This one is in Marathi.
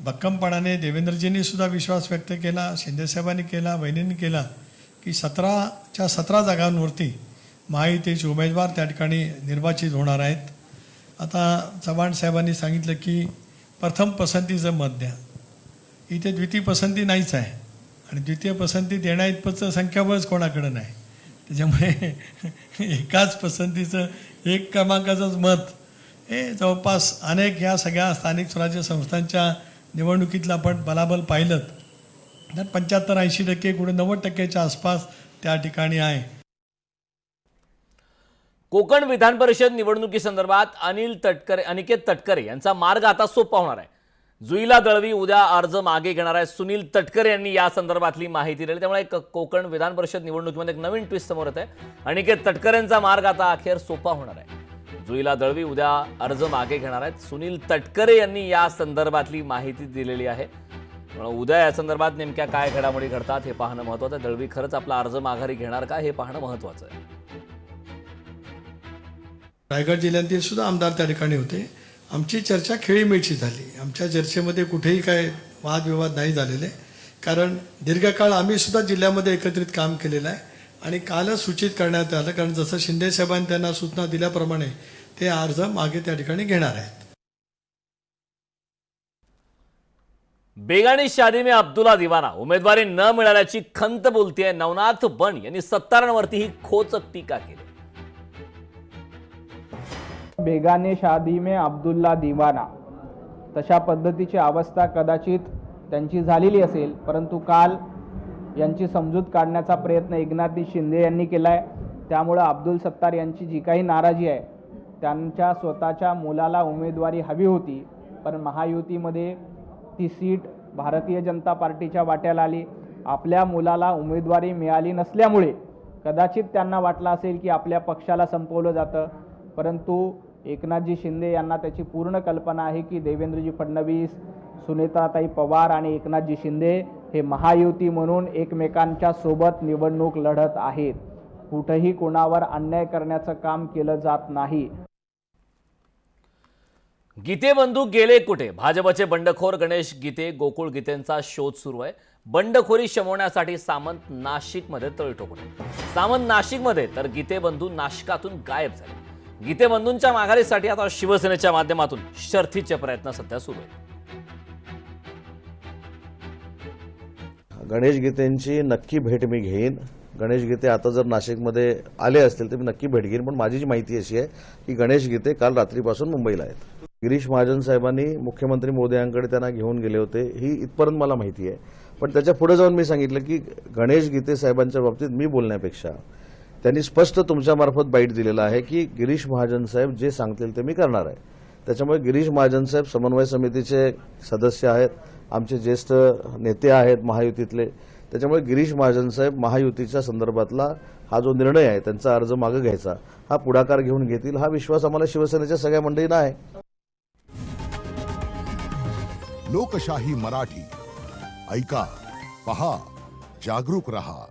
भक्कमपणाने देवेंद्रजींनी सुद्धा विश्वास व्यक्त केला, शिंदेसाहेबांनी केला, वहिनींनी केला की 17च्या 17 जागांवरती महायुतीचे उमेदवार त्या ठिकाणी निर्वाचित होणार आहेत. आता चव्हाण साहेबांनी सांगितलं की प्रथम पसंतीचं मत द्या. इथे द्वितीय पसंती नाहीच आहे आणि द्वितीय पसंती देण्याइतपतचं संख्याबळच कोणाकडं नाही. त्याच्यामुळे एकाच पसंतीचं एक क्रमांकाचंच मत हे जवळपास अनेक ह्या सगळ्या स्थानिक स्वराज्य संस्थांच्या निवडणुकीतलं आपण बलाबल पाहिलं तर 75-80% कुठे 90%च्या आसपास त्या ठिकाणी आहे. कोकण विधान परिषद निवडणुकीसंदर्भात अनिकेत तटकरे यांचा मार्ग आता सोपा होणार आहे. जुईला दळवी उद्या अर्ज मागे घेणार आहे. सुनील तटकरे यांनी या संदर्भातली माहिती दिली. त्यामुळे कोकण विधान परिषद निवडणुकीमध्ये एक नवीन ट्विस्ट समोर येत आहे. अनिकेत तटकरेंचा मार्ग आता अखेर सोपा होणार आहे. जुईला दळवी उद्या अर्ज मागे घेणार आहेत. सुनील तटकरे यांनी या संदर्भातली माहिती दिलेली आहे. उद्या या संदर्भात नेमक्या काय घडामोडी घडतात हे पाहणं महत्त्वाचं आहे. दळवी खरंच आपला अर्ज माघारी घेणार का हे पाहणं महत्त्वाचं आहे. रायगड जिल्ह्यातील सुद्धा आमदार त्या ठिकाणी होते. आमची चर्चा खेळीमेळची झाली. आमच्या चर्चेमध्ये कुठेही काय वादविवाद नाही झालेले, कारण दीर्घकाळ आम्ही सुद्धा जिल्ह्यामध्ये एकत्रित काम केलेलं आहे आणि कालच सूचित करण्यात आलं, कारण जसं शिंदे साहेबांनी त्यांना सूचना दिल्याप्रमाणे ते अर्ज मागे त्या ठिकाणी घेणार आहेत. बेगानी शादी में अब्दुल्ला दीवाना उमेदवारी न मिळाल्याची खंत बोलतेय नवनाथ बन यांनी सत्तारांवरती ही खोचक टीका केली. बेगाने शादी में अब्दुल्ला दीवाना तशा पद्धतीची अवस्था कदाचित त्यांची झालेली असेल, परंतु काल यांची समजूत काढण्याचा प्रयत्न एकनाथजी शिंदे यांनी केला आहे. त्यामुळे अब्दुल सत्तार यांची जी काही नाराजी आहे, त्यांच्या स्वतःच्या मुलाला उमेदवारी हवी होती, पण महायुतीमध्ये ती सीट भारतीय जनता पार्टीच्या वाट्याला आली. आपल्या मुलाला उमेदवारी मिळाली नसल्यामुळे कदाचित त्यांना वाटलं असेल की आपल्या पक्षाला संपवलं जातं, परंतु एकनाथजी शिंदे यांना त्याची पूर्ण कल्पना आहे की देवेंद्रजी फडणवीस, सुनेत्राताई पवार आणि एकनाथजी शिंदे हे महायुती म्हणून एकमेकांच्या सोबत निवडणूक लढत आहेत. कुठेही कोणावर अन्याय करण्याचं काम केलं जात नाही. गीते बंधू गेले कुठे? भाजपचे बंडखोर गणेश गीते, गोकुळ गीतेंचा शोध सुरू आहे. बंडखोरी शमवण्यासाठी सामंत नाशिकमध्ये तळ ठोकले. सामंत नाशिकमध्ये तर गीते बंधू नाशिकातून गायब झाले. गीते बंधूंच्या माघारीसाठी आता शिवसेनेच्या माध्यमातून शर्थीचे प्रयत्न सध्या सुरू आहेत. गणेश गीतेंची नक्की भेट मी घेईन. गणेश गीते आता जर नाशिकमध्ये आले असतील तर मी नक्की भेट घेईन. पण माझी जी माहिती अशी आहे की गणेश गीते काल रात्रीपासून मुंबईला आहेत. गिरीश महाजन साहेबांनी मुख्यमंत्री मोदयांकडे त्यांना घेऊन गेले होते, ही इथपर्यंत मला माहिती आहे. पण त्याच्या पुढे जाऊन मी सांगितलं की गणेश गीते साहेबांच्या बाबतीत मी बोलण्यापेक्षा त्यांनी स्पष्ट तुमच्यामार्फत बाईट दिलेला आहे की गिरीश महाजन साहेब जे सांगतील ते मी करणार आहे. त्याच्यामुळे गिरीश महाजन साहेब समन्वय समितीचे सदस्य आहेत, आमचे ज्येष्ठ नेते आहेत महायुतीतले. त्याच्यामुळे गिरीश महाजन साहेब महायुतीच्या संदर्भातला हा जो निर्णय आहे, त्यांचा अर्ज मागे घ्यायचा, हा पुढाकार घेऊन घेतील, हा विश्वास आम्हाला शिवसेनेच्या सगळ्या मंडळींना आहे. लोकशाही मराठी ऐका, पहा, जागरूक रहा.